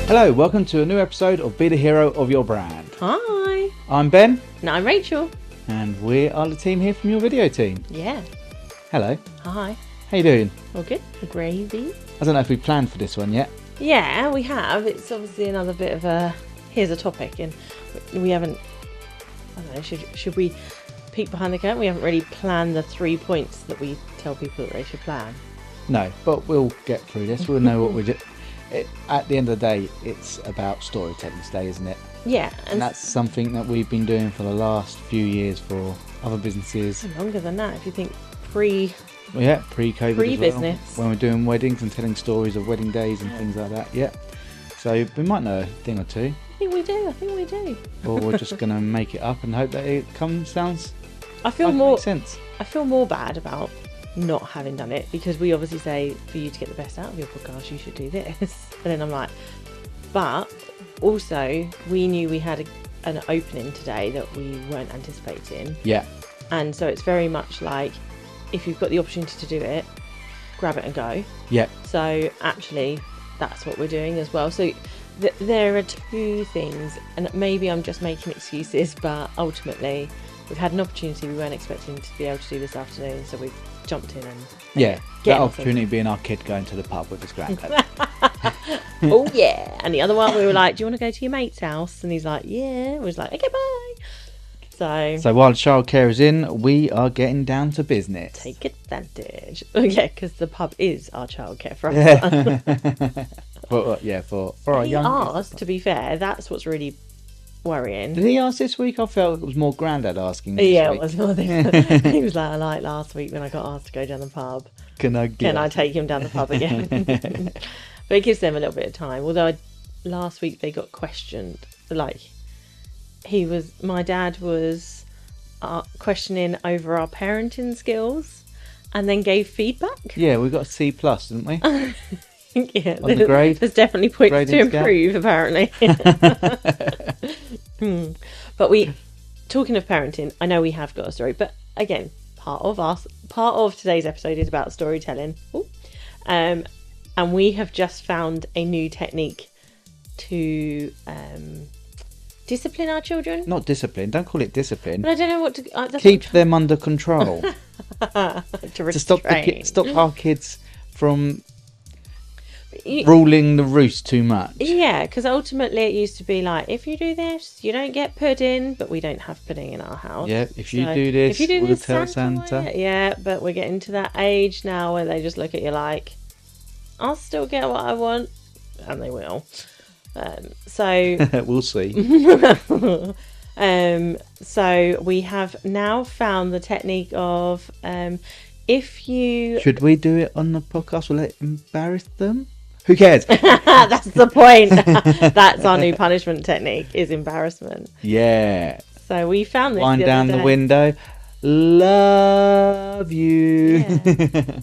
Hello, welcome to a new episode of Be the Hero of Your Brand. Hi. I'm Ben. And I'm Rachel. And we are the team here from your video team. Yeah. Hello. Hi. How you doing? All good? Gravy? I don't know if we planned for this one yet. Yeah, we have. It's obviously another bit of a... Here's a topic, and we haven't... I don't know, should we peek behind the curtain? We haven't really planned the 3 points that we tell people that they should plan. No, but we'll get through this. We'll know what we're doing. At the end of the day, it's about storytelling today, isn't it? Yeah. And that's something that we've been doing for the last few years for other businesses. Longer than that, if you think pre-COVID pre-business. as well, when we're doing weddings and telling stories of wedding days and things like that. Yeah. So we might know a thing or two. I think we do. Or we're just going to make it up and hope that it sounds I feel like more makes sense. I feel more bad about not having done it, because we obviously say for you to get the best out of your podcast you should do this, and then I'm like, but also we knew we had an opening today that we weren't anticipating. Yeah. And so it's very much like, if you've got the opportunity to do it, grab it and go. Yeah. So actually that's what we're doing as well. So there are two things, and maybe I'm just making excuses, but ultimately we've had an opportunity we weren't expecting to be able to do this afternoon, so we've jumped in and that opportunity being our kid going to the pub with his granddad. Oh yeah. And the other one, we were like, do you want to go to your mate's house? And he's like, yeah. We was like, okay, bye. So while childcare is in, we are getting down to business. Take advantage. Yeah, because the pub is our childcare for us. For our he young. asked, to be fair, that's what's really worrying. Did he ask this week? I felt it was more granddad asking this Yeah, week. it was more than he was like last week when I got asked to go down the pub. Can I take him down the pub again? But it gives them a little bit of time. Although last week they got questioned. Like, my dad was questioning over our parenting skills, and then gave feedback. Yeah, we got a C+, didn't we? Yeah, on the grade. There's definitely points to improve, apparently. But talking of parenting, I know we have got a story, but again, part of today's episode is about storytelling. And we have just found a new technique to discipline our children. Not discipline. Don't call it discipline. But I don't know what to keep them under control. to stop our kids from ruling the roost too much. Yeah, because ultimately it used to be like, if you do this, you don't get pudding, but we don't have pudding in our house. Yeah, if you do this, we'll tell Santa. Yeah, but we're getting to that age now where they just look at you like, I'll still get what I want, and they will. So we'll see. So we have now found the technique of if you... Should we do it on the podcast? Will it embarrass them? Who cares? That's the point. That's our new punishment technique, is embarrassment. Yeah. So we found this Wind down the window. Love you.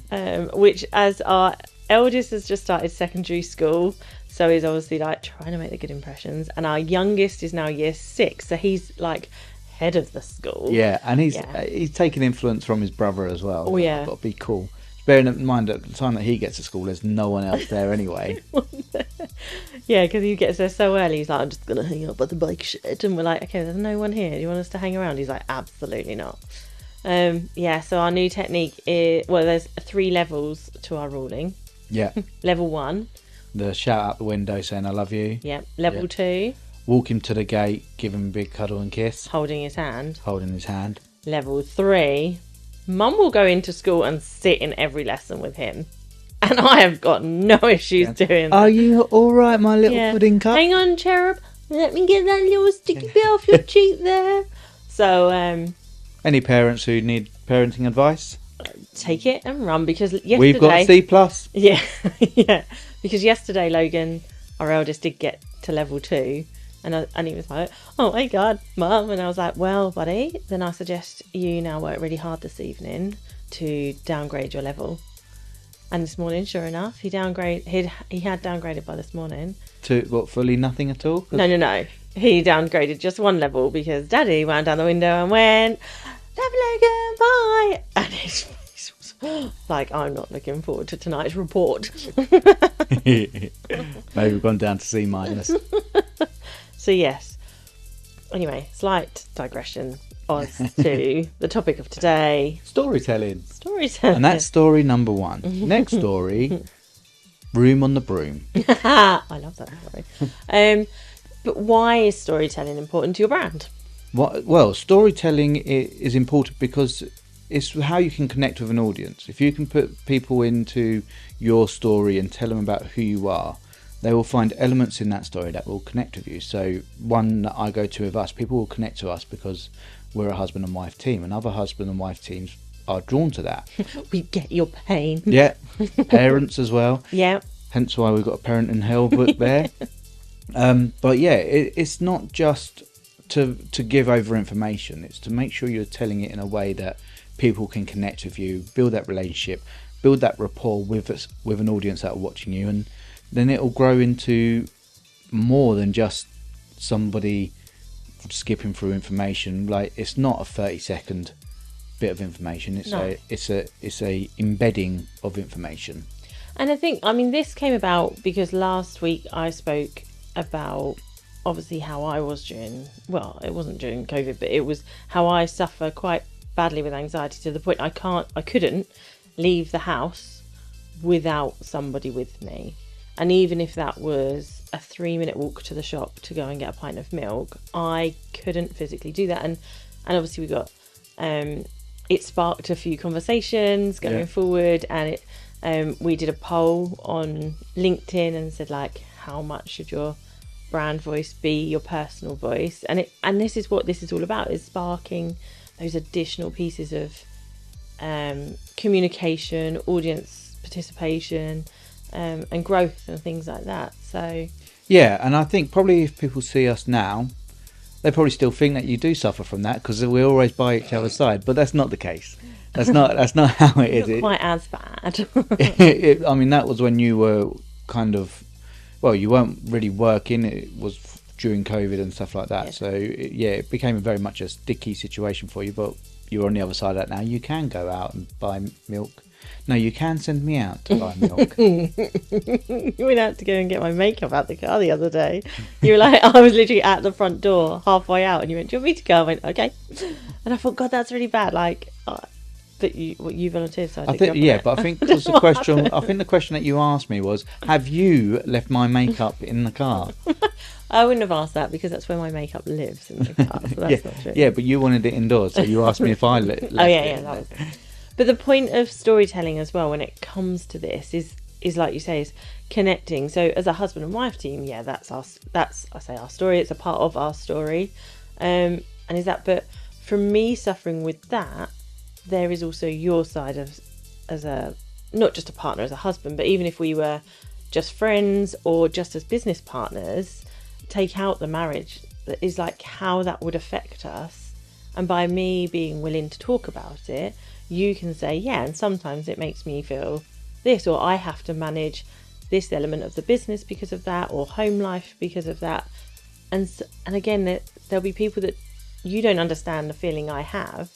Yeah. Which, as our eldest has just started secondary school, so he's obviously like trying to make the good impressions, and our youngest is now year 6, so he's like head of the school. Yeah, and he's taking influence from his brother as well. Oh yeah, got to be cool. Bearing in mind at the time that he gets to school, there's no one else there anyway. Yeah, because he gets there so early. He's like, I'm just gonna hang out by the bike shed, and we're like, okay, there's no one here. Do you want us to hang around? He's like, absolutely not. So our new technique is, well, there's 3 levels to our ruling. Yeah. Level 1. The shout out the window saying I love you. Yeah. Level 2. Walk him to the gate, give him a big cuddle and kiss. Holding his hand. Level 3. Mum will go into school and sit in every lesson with him. And I have got no issues doing that. Are you alright, my little pudding cup? Hang on, cherub. Let me get that little sticky bit off your cheek there. So, any parents who need parenting advice? Take it and run, because yesterday... We've got C+. Yeah, yeah. Because yesterday, Logan, our eldest, did get to level 2. And he was like, oh my God, Mum. And I was like, well, buddy, then I suggest you now work really hard this evening to downgrade your level. And this morning, sure enough, he had downgraded by this morning. To what, fully nothing at all? No. He downgraded just 1 level because Daddy wound down the window and went, love Logan, bye. And his face was Like, I'm not looking forward to tonight's report. Maybe we've gone down to C minus. So yes. Anyway, slight digression as to the topic of today. Storytelling. Storytelling. And that's story number 1. Next story, Room on the Broom. I love that story. But why is storytelling important to your brand? Well, storytelling is important because it's how you can connect with an audience. If you can put people into your story and tell them about who you are, they will find elements in that story that will connect with you. So one that I go to with us, people will connect to us because we're a husband and wife team, and other husband and wife teams are drawn to that. We get your pain. Yeah, parents as well. Yeah. Hence why we've got a Parent in Hell book there. But yeah, it's not just to give over information. It's to make sure you're telling it in a way that people can connect with you, build that relationship, build that rapport with an audience that are watching you, and then it'll grow into more than just somebody skipping through information. Like, it's not a 30-second bit of information. It's a embedding of information. And I think, this came about because last week I spoke about obviously how I was it wasn't during COVID, but it was how I suffer quite badly with anxiety to the point I couldn't leave the house without somebody with me. And even if that was a 3-minute walk to the shop to go and get a pint of milk, I couldn't physically do that. And obviously we got, it sparked a few conversations going forward, and we did a poll on LinkedIn and said, like, how much should your brand voice be your personal voice? And this is what this is all about, is sparking those additional pieces of communication, audience participation, and growth and things like that. So yeah, and I think probably if people see us now, they probably still think that you do suffer from that because we're always by each other's side, but that's not the case. That's not how it is. Not quite as bad. That was when you were kind of, well, you weren't really working. It was during COVID and stuff like that. Yeah. So it became very much a sticky situation for you, but you're on the other side of that now. You can go out and buy milk. No, you can send me out to buy milk. You went out to go and get my makeup out the car the other day. You were like, I was literally at the front door halfway out, and you went, do you want me to go? I went, okay. And I thought, God, that's really bad. Like, but you volunteered, so I think, yeah, but I think was the question. I think the question that you asked me was, have you left my makeup in the car? I wouldn't have asked that because that's where my makeup lives, in the car. So that's not true. Yeah, but you wanted it indoors, so you asked me if I left it. That was it. But the point of storytelling as well, when it comes to this, is like you say, is connecting. So as a husband and wife team, that's our story. It's a part of our story, and is that. But for me, suffering with that, there is also your side of, as a, not just a partner, as a husband, but even if we were just friends or just as business partners, take out the marriage, that is like how that would affect us. And by me being willing to talk about it, you can say, yeah, and sometimes it makes me feel this, or I have to manage this element of the business because of that, or home life because of that. And again, there'll be people that you don't understand the feeling I have.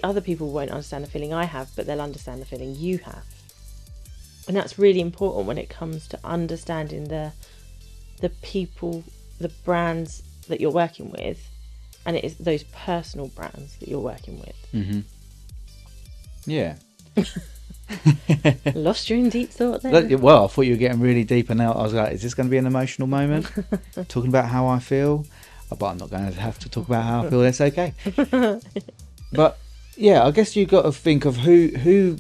Other people won't understand the feeling I have, but they'll understand the feeling you have. And that's really important when it comes to understanding the people, the brands that you're working with, and it is those personal brands that you're working with. Mm-hmm. Yeah. Lost you in deep thought there. Well, I thought you were getting really deep, and now I was like, is this going to be an emotional moment? Talking about how I feel? But I'm not going to have to talk about how I feel. That's okay. But yeah, I guess you've got to think of who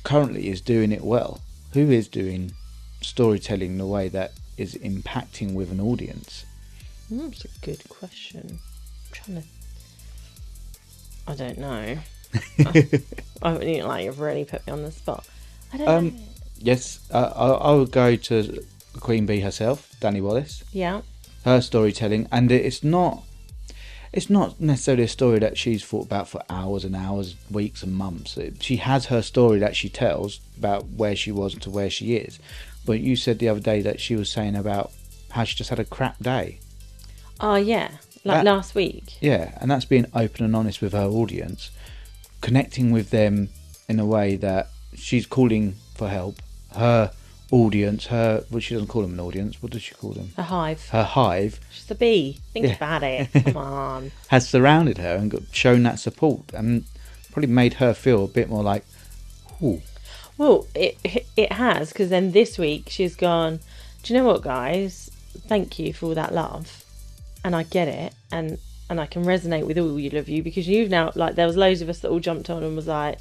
currently is doing it well. Who is doing storytelling the way that is impacting with an audience? That's a good question. I don't know. You've really put me on the spot. I don't know. Yes, I would go to Queen Bee herself, Danny Wallace. Yeah. Her storytelling, and it's not necessarily a story that she's thought about for hours and hours, weeks and months. She has her story that she tells about where she was to where she is. But you said the other day that she was saying about how she just had a crap day. Oh, yeah. Last week. Yeah, and that's being open and honest with her audience, connecting with them in a way that she's calling for help. Her audience, well, she doesn't call them an audience. What does she call them? A hive. Her hive. She's a bee. Think about it. Come on. Has surrounded her and shown that support, and probably made her feel a bit more like, ooh. Well, it has, because then this week she's gone, do you know what, guys? Thank you for all that love. And I get it. And I can resonate with all of you, because you've now, like, there was loads of us that all jumped on and was like,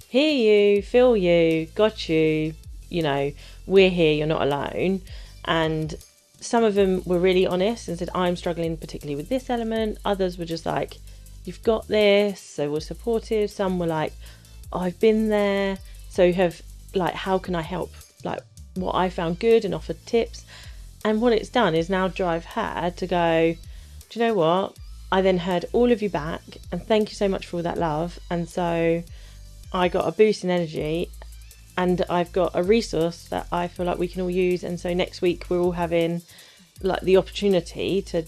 hear you, feel you, got you, you know, we're here, you're not alone. And some of them were really honest and said, I'm struggling particularly with this element. Others were just like, you've got this. So we're supportive. Some were like, I've been there. So have, like, how can I help? Like, what I found good, and offered tips. And what it's done is now drive her to go, do you know what? I then heard all of you back, and thank you so much for all that love. And so I got a boost in energy, and I've got a resource that I feel like we can all use. And so next week we're all having, like, the opportunity to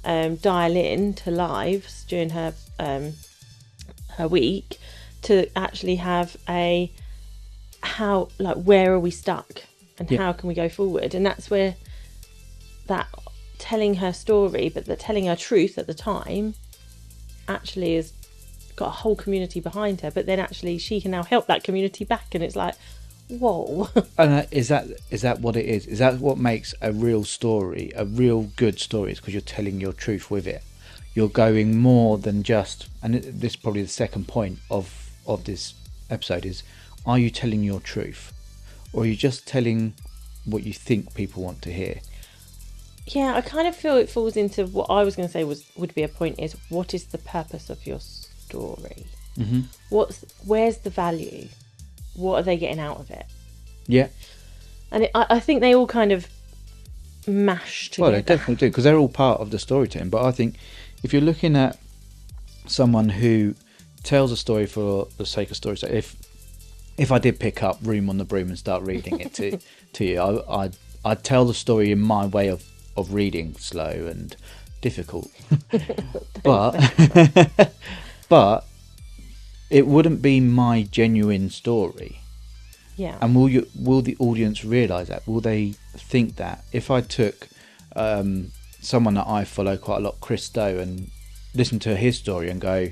dial in to lives during her week, to actually have a where are we stuck, and how can we go forward. And that's where that telling her story, but the telling her truth at the time, actually has got a whole community behind her. But then actually she can now help that community back, and it's like, whoa. And is that what it is? Is that what makes a real story, a real good story? Is because you're telling your truth with it. You're going more than just, and this is probably the second point of this episode, is, are you telling your truth, or are you just telling what you think people want to hear? Yeah, I kind of feel it falls into what I was going to say would be a point, is, what is the purpose of your story? Mm-hmm. Where's the value? What are they getting out of it? Yeah. And I think they all kind of mash together. Well, they definitely do, because they're all part of the storytelling. But I think if you're looking at someone who tells a story for the sake of story, so if I did pick up Room on the Broom and start reading it to you, I'd tell the story in my way of reading, slow and difficult. but it wouldn't be my genuine story. Yeah. And will the audience realise that? Will they think that? If I took someone that I follow quite a lot, Chris Stowe, and listen to his story and go,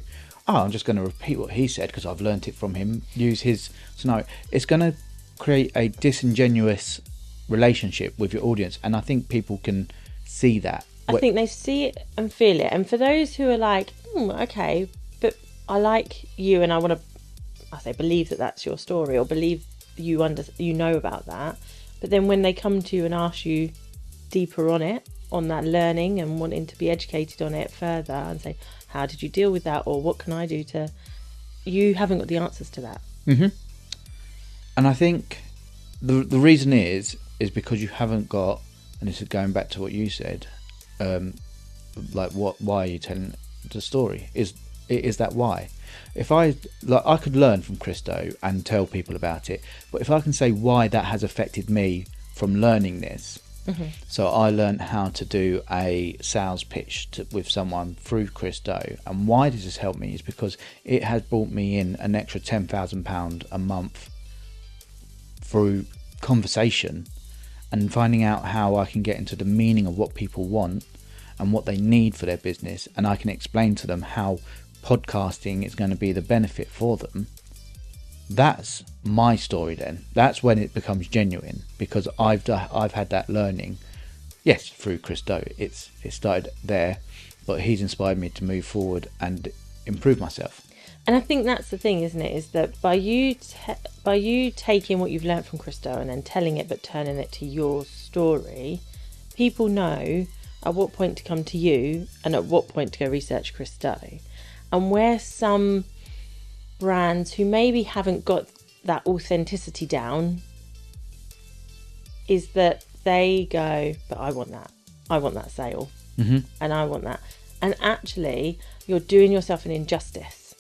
oh, I'm just going to repeat what he said because I've learnt it from him, use his scenario, it's going to create a disingenuous relationship with your audience. And I think people can see that. I think they see it and feel it. And for those who are like, okay, but I like you and I want to, believe that that's your story, or believe you know about that. But then when they come to you and ask you deeper on it, on that learning and wanting to be educated on it further, and say, how did you deal with that, or what can I do to, you haven't got the answers to that. Mm-hmm. And I think the reason is because you haven't got, and this is going back to what you said, why are you telling the story? Is that why? If I could learn from Christo and tell people about it, but if I can say why that has affected me from learning this. Mm-hmm. So I learned how to do a sales pitch with someone through Christo, and why does this help me is because it has brought me in an extra £10,000 a month through conversation and finding out how I can get into the meaning of what people want and what they need for their business, and I can explain to them how podcasting is going to be the benefit for them. That's my story then. That's when it becomes genuine, because I've had that learning, yes, through Christo. It started there, but he's inspired me to move forward and improve myself. And I think that's the thing, isn't it? Is that by you taking what you've learned from Christo and then telling it, but turning it to your story, people know at what point to come to you and at what point to go research Christo. And where some brands who maybe haven't got that authenticity down, is that they go, but I want that sale. Mm-hmm. And I want that. And actually, you're doing yourself an injustice,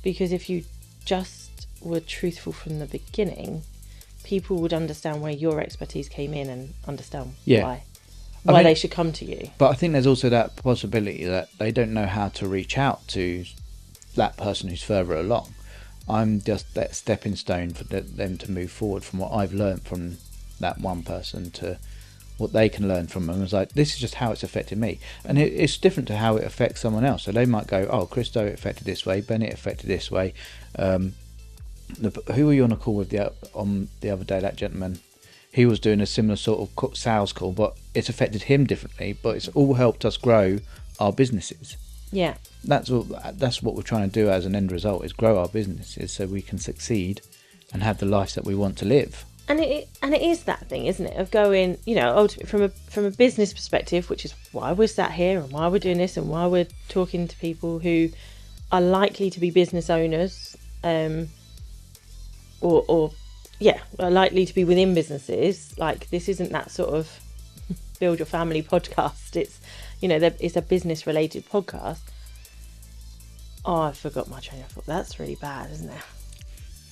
because if you just were truthful from the beginning, people would understand where your expertise came in and understand why they should come to you. But I think there's also that possibility that they don't know how to reach out to that person who's further along. I'm just that stepping stone for them to move forward from what I've learned from that one person to what they can learn from them. I was like, this is just how it's affected me, and it's different to how it affects someone else. So they might go, oh, Christo affected this way, Bennett affected this way. Who were you on a call with on the other day? That gentleman, he was doing a similar sort of sales call, but it's affected him differently. But it's all helped us grow our businesses. Yeah, that's what we're trying to do as an end result, is grow our businesses so we can succeed and have the life that we want to live. And it is that thing, isn't it, of going, ultimately from a business perspective, which is why we're sat here and why we're doing this and why we're talking to people who are likely to be business owners, or are likely to be within businesses. Like, this isn't that sort of build your family podcast. It's, it's a business related podcast. Oh, I forgot my train of thought. That's really bad, isn't it?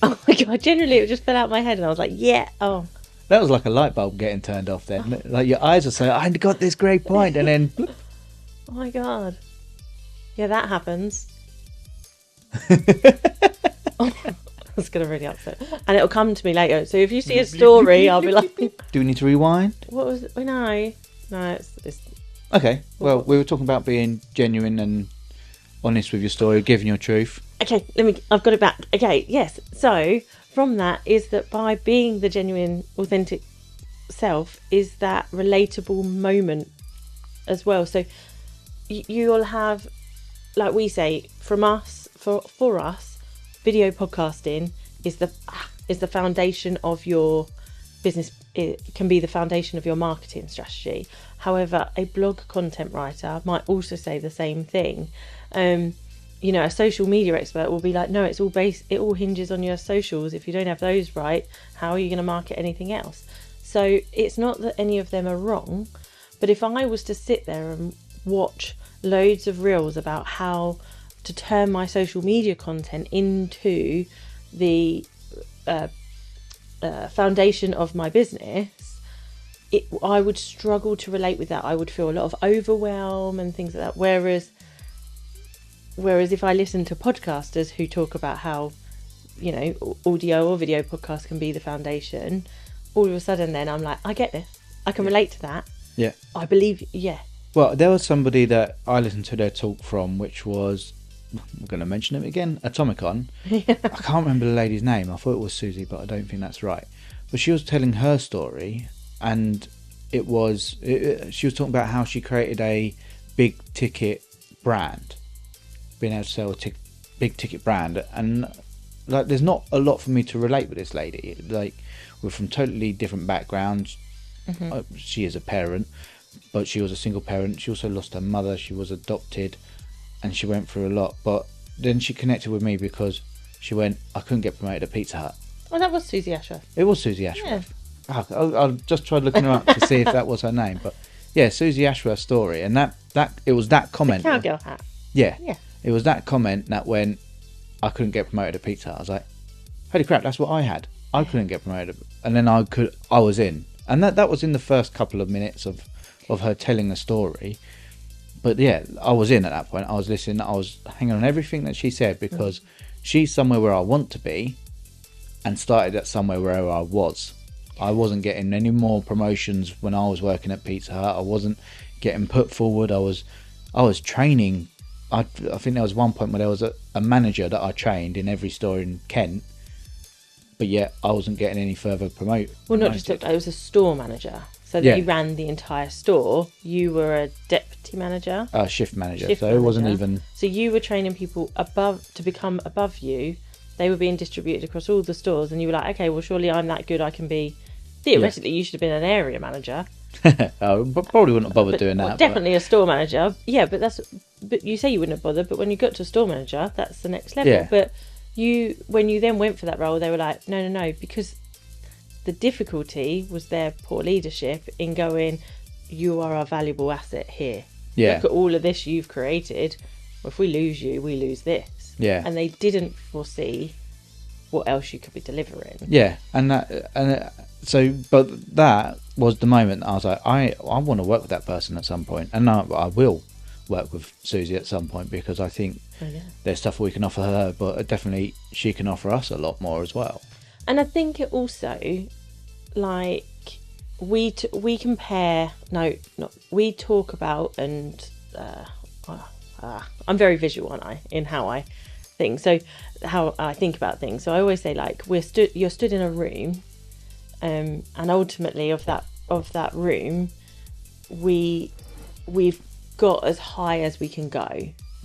Oh my God, generally it just fell out of my head and I was like, yeah, oh. That was like a light bulb getting turned off then. Oh. Like your eyes are saying, I got this great point, and then... Oh my God. Yeah, that happens. Oh, that's going to really upset. And it'll come to me later. So if you see a story, I'll be like... Do we need to rewind? What was it? No, it's... Okay, well, we were talking about being genuine and honest with your story, giving your truth. Okay, I've got it back. Okay, yes. So from that is that by being the genuine, authentic self is that relatable moment as well. So you'll have, like we say, from us, for us, video podcasting is the foundation of your business. It can be the foundation of your marketing strategy. However, a blog content writer might also say the same thing. A social media expert will be like, no, it all hinges on your socials. If you don't have those right, how are you going to market anything else? So it's not that any of them are wrong, but if I was to sit there and watch loads of reels about how to turn my social media content into the foundation of my business, I would struggle to relate with that. I would feel a lot of overwhelm and things like that. Whereas if I listen to podcasters who talk about how, audio or video podcasts can be the foundation, all of a sudden then I'm like, I get this. I can relate to that. Yeah. I believe, yeah. Well, there was somebody that I listened to their talk from, which was, I'm going to mention him again, Atomicon. Yeah. I can't remember the lady's name. I thought it was Susie, but I don't think that's right. But she was telling her story, and she was talking about how she created a big ticket brand, being able to sell a big ticket brand, and like there's not a lot for me to relate with this lady. Like, we're from totally different backgrounds. Mm-hmm. She is a parent, but she was a single parent. She also lost her mother. She was adopted, and she went through a lot. But then she connected with me because she went, I couldn't get promoted at Pizza Hut. Oh, that was Susie Ashworth. It was Susie Ashworth. Yeah. I'll just try looking her up to see if that was her name. But yeah, Susie Ashworth's story, and that it was that comment. The cowgirl hat. Yeah. It was that comment that when I couldn't get promoted at Pizza Hut, I was like, holy crap, that's what I had. I couldn't get promoted, and then I was in, and that was in the first couple of minutes of her telling the story. But yeah, I was in at that point. I was listening. I was hanging on everything that she said, because she's somewhere where I want to be, and started at somewhere where I was. I wasn't getting any more promotions when I was working at Pizza Hut. I wasn't getting put forward. I was training. I think there was one point where there was a manager that I trained in every store in Kent, but yet I wasn't getting any further promoted. Well, not just it was a store manager. So that you ran the entire store. You were a deputy manager? Shift manager. It wasn't even... So you were training people to become above you. They were being distributed across all the stores, and you were like, okay, well, surely I'm that good, I can be... Theoretically, you should have been an area manager. But probably wouldn't have bothered doing that. Well, definitely a store manager. Yeah, but you say you wouldn't have bothered, but when you got to a store manager, that's the next level. Yeah. But when you then went for that role, they were like, no, because the difficulty was their poor leadership in going, you are our valuable asset here. Yeah. Look at all of this you've created. Well, if we lose you, we lose this. Yeah. And they didn't foresee what else you could be delivering. Yeah, but that was the moment I was like, I want to work with that person at some point, and I will work with Susie at some point, because I think Oh, yeah. there's stuff we can offer her, but definitely she can offer us a lot more as well. And I think it also, like, we compare, no, not, we talk about, and I'm very visual, aren't I, in how I think. So how I think about things. So I always say, like, you're stood in a room, and ultimately of that room, we've got as high as we can go.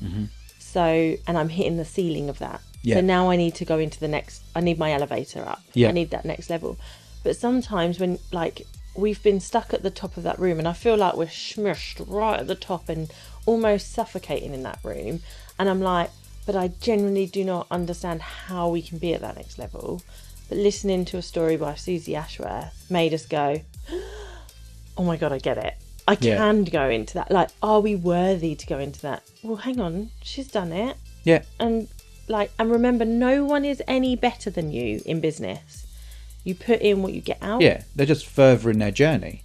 Mm-hmm. So, and I'm hitting the ceiling of that. Yeah. So now I need to go into the next, I need my elevator up. Yeah. I need that next level. But sometimes when, like, we've been stuck at the top of that room, and I feel like we're smushed right at the top and almost suffocating in that room. And I'm like, but I genuinely do not understand how we can be at that next level. But listening to a story by Susie Ashworth made us go, oh my God, I get it. I can go into that. Like, are we worthy to go into that? Well, hang on, she's done it. Yeah. And remember, no one is any better than you in business. You put in what you get out. Yeah, they're just further in their journey.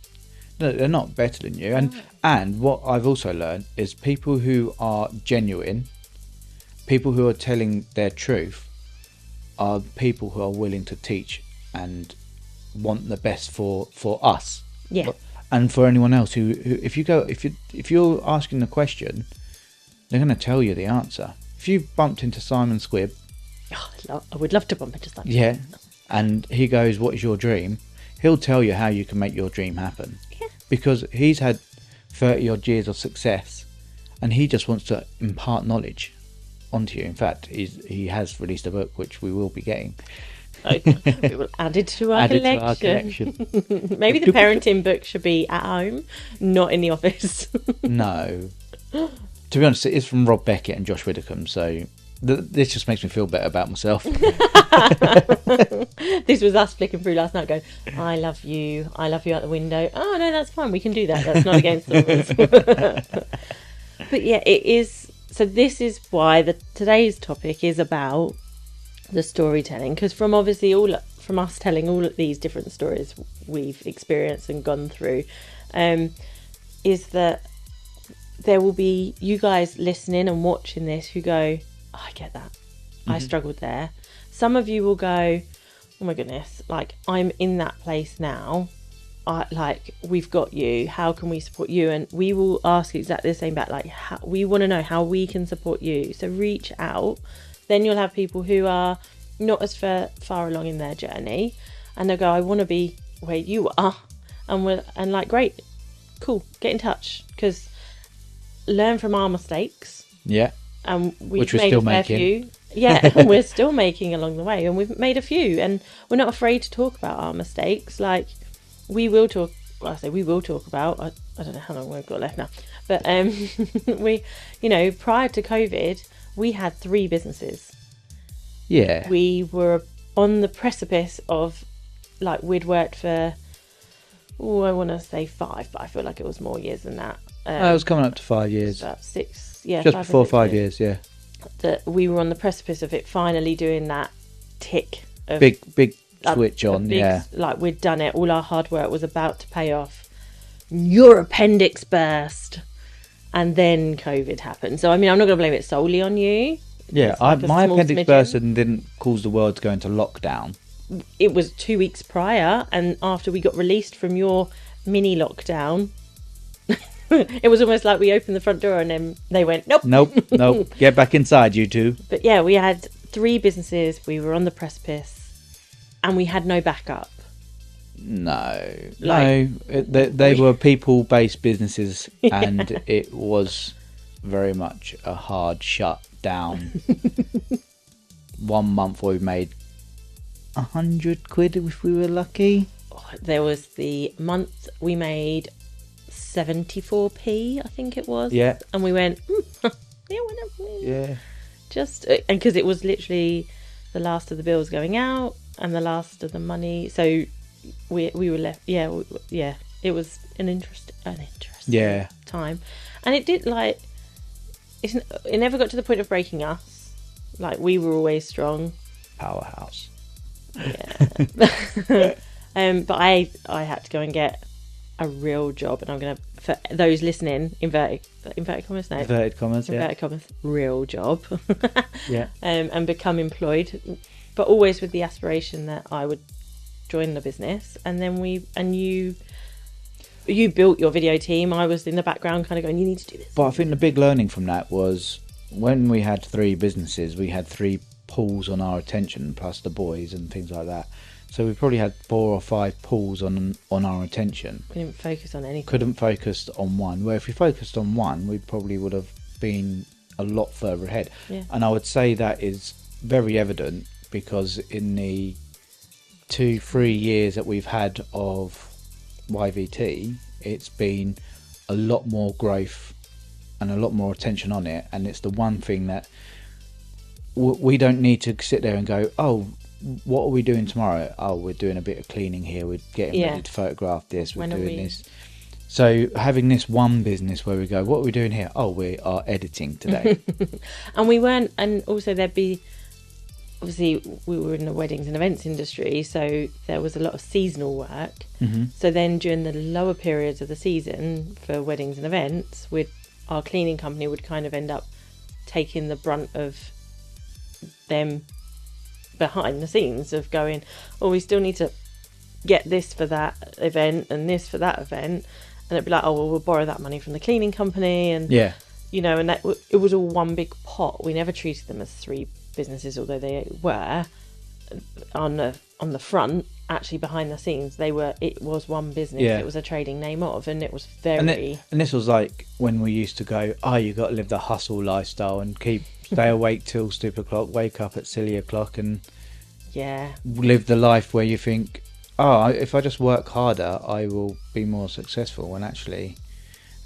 No, they're not better than you. And what I've also learned is people who are genuine, people who are telling their truth, are people who are willing to teach and want the best for us. Yeah. And for anyone else who if you're asking the question, they're going to tell you the answer. If you bumped into Simon Squibb, I would love to bump into Simon. yeah, and he goes, "What is your dream?" He'll tell you how you can make your dream happen. Yeah. Because he's had 30 odd years of success, and he just wants to impart knowledge onto you. In fact, he has released a book which we will be getting. We will add it to our collection. Maybe the parenting book should be at home, not in the office. No. To be honest, it is from Rob Beckett and Josh Widdicombe, so this just makes me feel better about myself. This was us flicking through last night going, I love you out the window. Oh, no, that's fine. We can do that. That's not against the rules. But yeah, it is. So this is why today's topic is about the storytelling, because from us telling all of these different stories we've experienced and gone through, is that there will be you guys listening and watching this who go, oh, I get that. I struggled there. Some of you will go, oh my goodness, like, I'm in that place now. We've got you. How can we support you? And we will ask exactly the same back. Like, we want to know how we can support you. So reach out. Then you'll have people who are not as far along in their journey, and they'll go, I want to be where you are. And like, great, cool, get in touch, because learn from our mistakes. Yeah. And which we're still making. Few. Yeah, and we're still making along the way, and we've made a few, and we're not afraid to talk about our mistakes. Like, we will talk. Well, I say we will talk about. I don't know how long we've got left now, but we, prior to COVID, we had 3 businesses. Yeah. We were on the precipice of, like, we'd worked for, I want to say 5, but I feel like it was more years than that. It was coming up to 5 years. About 6, yeah. Just before 5 years, yeah. That we were on the precipice of it finally doing that tick of big switch on, yeah. Like, we'd done it. All our hard work was about to pay off. Your appendix burst. And then COVID happened. So, I mean, I'm not going to blame it solely on you. Yeah, my appendix burst and didn't cause the world to go into lockdown. It was 2 weeks prior, and after we got released from your mini lockdown, it was almost like we opened the front door and then they went, nope. Get back inside, you two. But yeah, we had 3 businesses. We were on the precipice, and we had no backup. They were people-based businesses, and it was very much a hard shut down. 1 month we made 100 quid if we were lucky. There was the month we made 74p, I think it was. Yeah. And we went, yeah. Just, and because it was literally the last of the bills going out and the last of the money, so we were left. Yeah. It was an interesting time, and it did, like, it never got to the point of breaking us. Like, we were always strong. Powerhouse. Yeah. But I had to go and get a real job, and I'm going to, for those listening, inverted commas, no, Inverted commas, inverted commas, real job, yeah. and become employed, but always with the aspiration that I would join the business. And then you built your video team. I was in the background kind of going, you need to do this. But I think the big learning from that was when we had 3 businesses, we had 3 pulls on our attention, plus the boys and things like that. So we probably had 4 or 5 pulls on our attention. We didn't focus on anything. Couldn't focus on one. Where if we focused on one, we probably would have been a lot further ahead. Yeah. And I would say that is very evident because in the 2-3 years that we've had of YVT, it's been a lot more growth and a lot more attention on it, and it's the one thing that we don't need to sit there and go, oh, what are we doing tomorrow? Oh, we're doing a bit of cleaning here, we're getting ready to photograph this, we're doing this. So having this one business where we go, what are we doing here? Oh, we are editing today. And we weren't, and also there'd be, obviously we were in the weddings and events industry, so there was a lot of seasonal work. Mm-hmm. So then during the lower periods of the season for weddings and events, our cleaning company would kind of end up taking the brunt of them behind the scenes of going, oh, we still need to get this for that event and this for that event, and it'd be like, oh, well, we'll borrow that money from the cleaning company, and and that it was all one big pot. We never treated them as 3 businesses, although they were on the front. Actually, behind the scenes, it was one business. It was a trading name of, and it was very. And this was like when we used to go, oh, you got to live the hustle lifestyle and stay awake till stupid o'clock, wake up at silly o'clock, and live the life where you think, oh, if I just work harder, I will be more successful. When actually,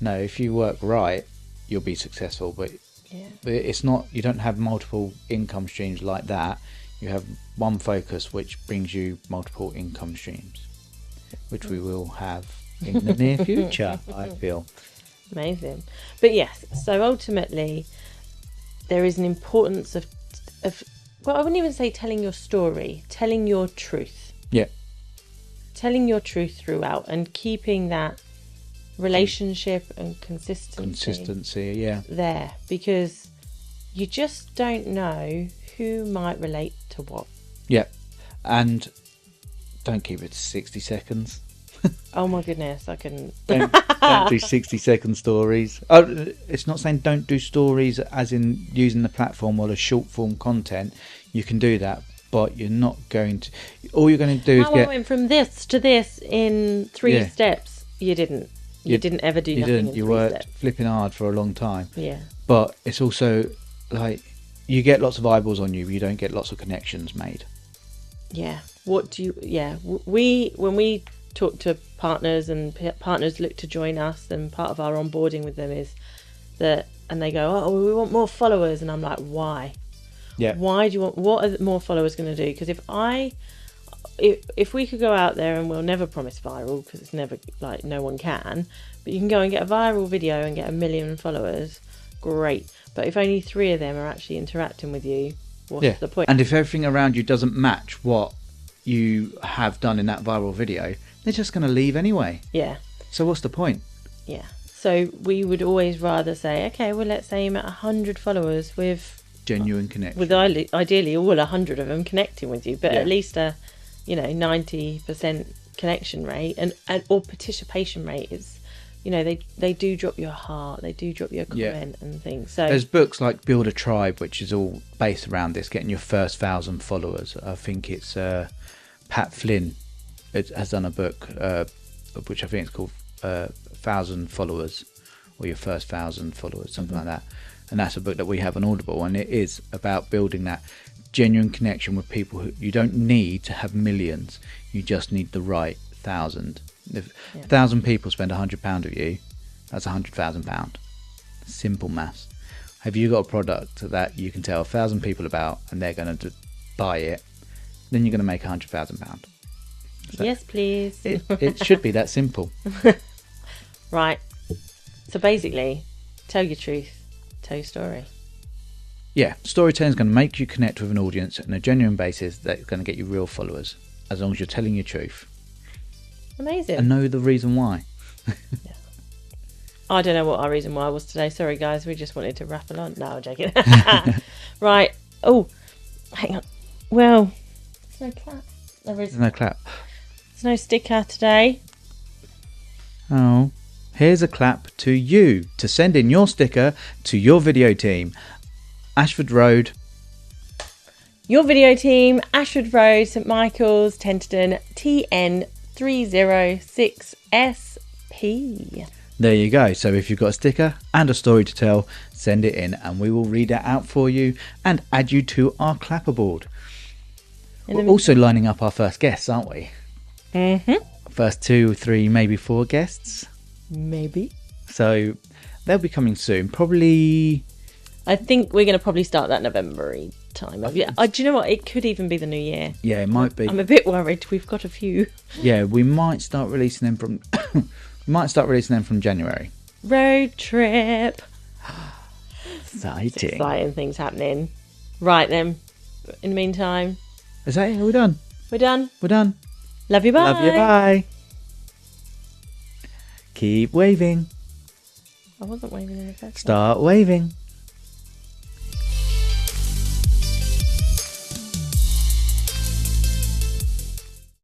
no, if you work right, you'll be successful. But it's not. You don't have multiple income streams like that. You have one focus which brings you multiple income streams, which we will have in the near future, I feel. Amazing. But yes, so ultimately there is an importance of well, I wouldn't even say telling your story, telling your truth. Yeah. Telling your truth throughout and keeping that relationship and consistency there, because you just don't know who might relate to what. Yeah. And don't keep it to 60 seconds. Oh my goodness, I can. Don't do 60-second stories. Oh, it's not saying don't do stories as in using the platform or the short form content. You can do that, but you're not going to. All you're going to do is I went from this to this in 3 steps. You didn't. You didn't ever do nothing. Didn't. You worked flipping hard for a long time. Yeah. But it's also like you get lots of eyeballs on you, but you don't get lots of connections made. Yeah. What do you? Yeah. When we talk to partners and partners look to join us, and part of our onboarding with them is that, and they go, oh, we want more followers, and I'm like, why? Yeah. Why do you want? What are more followers going to do? Because if we could go out there, and we'll never promise viral because it's never, like, no one can, but you can go and get a viral video and get 1 million followers, great. But if only 3 of them are actually interacting with you, what's the point? And if everything around you doesn't match what you have done in that viral video, they're just going to leave anyway. Yeah. So what's the point? Yeah. So we would always rather say, okay, well, let's say I'm at 100 followers with genuine connection. With ideally all 100 of them connecting with you, but at least a 90% connection rate and or participation rate is, they do drop your heart, they do drop your comment and things. So there's books like Build a Tribe, which is all based around this, getting your first 1,000 followers. I think it's Pat Flynn has done a book which I think is called 1,000 Followers, or Your First 1,000 Followers, something like that. And that's a book that we have on Audible, and it is about building that genuine connection with people who you don't need to have millions. You just need the right 1,000. If 1,000 people spend £100 with you, that's £100,000. Simple maths. Have you got a product that you can tell 1,000 people about and they're going to buy it, then you're going to make £100,000. So yes, please. It should be that simple. Right. So basically, tell your truth, tell your story. Yeah, storytelling is going to make you connect with an audience on a genuine basis that's going to get you real followers, as long as you're telling your truth. Amazing. And know the reason why. I don't know what our reason why was today. Sorry, guys. We just wanted to raffle on. No, I'm joking. Right. Oh, hang on. Well, there's no clap. There's no clap. There's no sticker today. Oh, here's a clap to you to send in your sticker to your video team. Ashford Road. Your video team, Ashford Road, St Michael's, Tenterden, TN306SP. There you go. So if you've got a sticker and a story to tell, send it in and we will read it out for you and add you to our clapperboard. We're also lining up our first guests, aren't we? Mm-hmm. First 2, 3, maybe 4 guests. Maybe. So they'll be coming soon. Probably... I think we're going to probably start that November time. Yeah. Do you know what? It could even be the new year. Yeah, it might be. I'm a bit worried. We've got a few. Yeah, we might start releasing them from... from January. Road trip. Exciting. Exciting things happening. Right then. In the meantime... Is that it? Are we done? We're done. We're done. Love you, bye. Love you, bye. Keep waving. I wasn't waving in the first Start waving.